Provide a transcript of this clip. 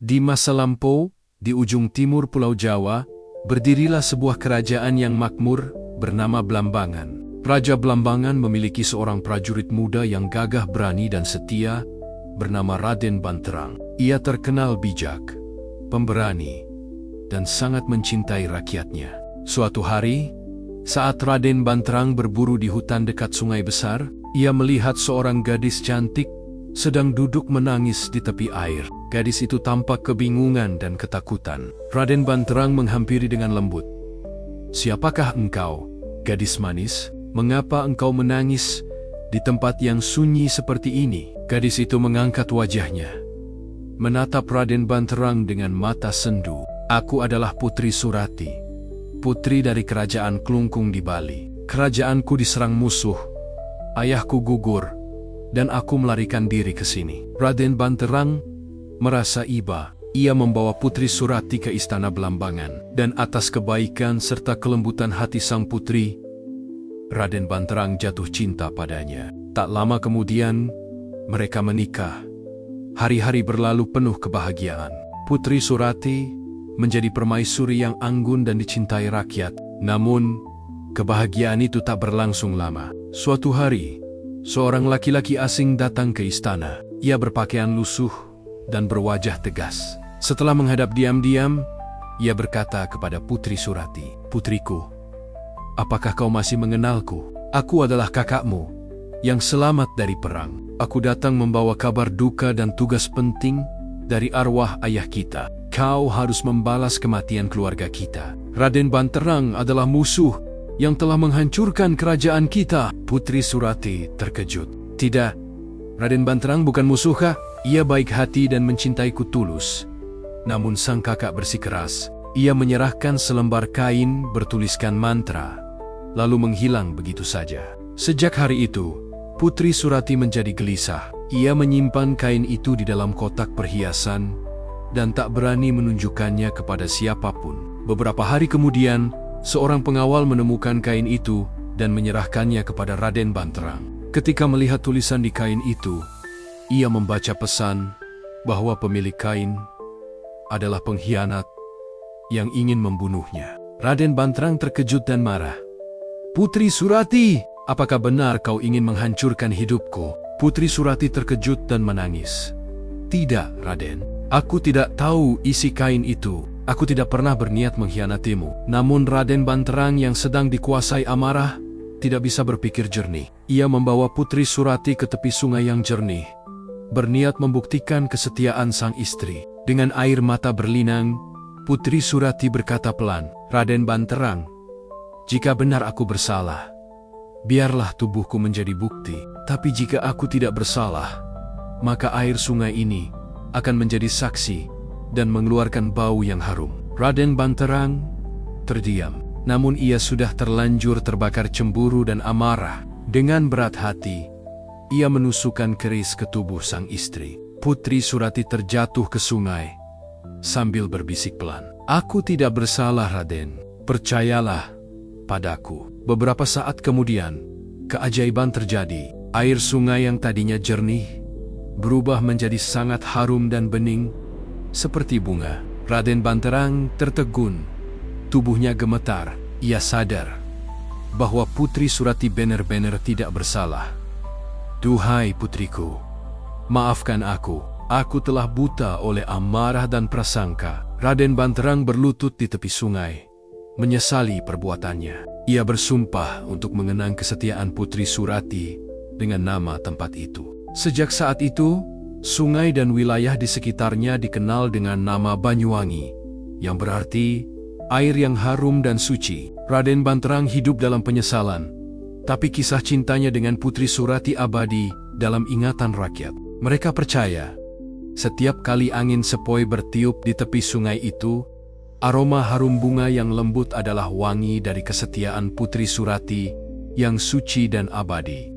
Di masa lampau, di ujung timur Pulau Jawa, berdirilah sebuah kerajaan yang makmur bernama Blambangan. Raja Blambangan memiliki seorang prajurit muda yang gagah berani dan setia bernama Raden Banterang. Ia terkenal bijak, pemberani, dan sangat mencintai rakyatnya. Suatu hari, saat Raden Banterang berburu di hutan dekat sungai besar, ia melihat seorang gadis cantik sedang duduk menangis di tepi air. Gadis itu tampak kebingungan dan ketakutan. Raden Banterang menghampiri dengan lembut. "Siapakah engkau, gadis manis? Mengapa engkau menangis di tempat yang sunyi seperti ini?" Gadis itu mengangkat wajahnya, menatap Raden Banterang dengan mata sendu. "Aku adalah Putri Surati, putri dari kerajaan Klungkung di Bali. Kerajaanku diserang musuh, ayahku gugur, dan aku melarikan diri ke sini." Raden Banterang merasa iba. Ia membawa Putri Surati ke istana Blambangan, dan atas kebaikan serta kelembutan hati sang putri, Raden Banterang jatuh cinta padanya. Tak lama kemudian, mereka menikah. Hari-hari berlalu penuh kebahagiaan. Putri Surati menjadi permaisuri yang anggun dan dicintai rakyat. Namun, kebahagiaan itu tak berlangsung lama. Suatu hari, seorang laki-laki asing datang ke istana. Ia berpakaian lusuh dan berwajah tegas. Setelah menghadap diam-diam, ia berkata kepada Putri Surati, "Putriku, apakah kau masih mengenalku? Aku adalah kakakmu yang selamat dari perang. Aku datang membawa kabar duka dan tugas penting dari arwah ayah kita. Kau harus membalas kematian keluarga kita. Raden Banterang adalah musuh yang telah menghancurkan kerajaan kita." Putri Surati terkejut. "Tidak, Raden Banterang bukan musuhkah? Ia baik hati dan mencintaiku tulus." Namun sang kakak bersikeras. Ia menyerahkan selembar kain bertuliskan mantra, lalu menghilang begitu saja. Sejak hari itu, Putri Surati menjadi gelisah. Ia menyimpan kain itu di dalam kotak perhiasan dan tak berani menunjukkannya kepada siapapun. Beberapa hari kemudian, seorang pengawal menemukan kain itu dan menyerahkannya kepada Raden Banterang. Ketika melihat tulisan di kain itu, ia membaca pesan bahwa pemilik kain adalah pengkhianat yang ingin membunuhnya. Raden Banterang terkejut dan marah. "Putri Surati, apakah benar kau ingin menghancurkan hidupku?" Putri Surati terkejut dan menangis. "Tidak, Raden. Aku tidak tahu isi kain itu. Aku tidak pernah berniat mengkhianatimu." Namun Raden Banterang yang sedang dikuasai amarah tidak bisa berpikir jernih. Ia membawa Putri Surati ke tepi sungai yang jernih, berniat membuktikan kesetiaan sang istri. Dengan air mata berlinang, Putri Surati berkata pelan, "Raden Banterang, jika benar aku bersalah, biarlah tubuhku menjadi bukti. Tapi jika aku tidak bersalah, maka air sungai ini akan menjadi saksi dan mengeluarkan bau yang harum." Raden Banterang terdiam. Namun ia sudah terlanjur terbakar cemburu dan amarah. Dengan berat hati, ia menusukkan keris ke tubuh sang istri. Putri Surati terjatuh ke sungai sambil berbisik pelan, "Aku tidak bersalah, Raden. Percayalah padaku." Beberapa saat kemudian, keajaiban terjadi. Air sungai yang tadinya jernih berubah menjadi sangat harum dan bening seperti bunga. Raden Banterang tertegun. Tubuhnya gemetar. Ia sadar bahwa Putri Surati benar-benar tidak bersalah. "Duhai putriku, maafkan aku. Aku telah buta oleh amarah dan prasangka." Raden Banterang berlutut di tepi sungai, menyesali perbuatannya. Ia bersumpah untuk mengenang kesetiaan Putri Surati dengan nama tempat itu. Sejak saat itu, sungai dan wilayah di sekitarnya dikenal dengan nama Banyuwangi, yang berarti air yang harum dan suci. Raden Banterang hidup dalam penyesalan, tapi kisah cintanya dengan Putri Surati abadi dalam ingatan rakyat. Mereka percaya, setiap kali angin sepoi bertiup di tepi sungai itu, aroma harum bunga yang lembut adalah wangi dari kesetiaan Putri Surati yang suci dan abadi.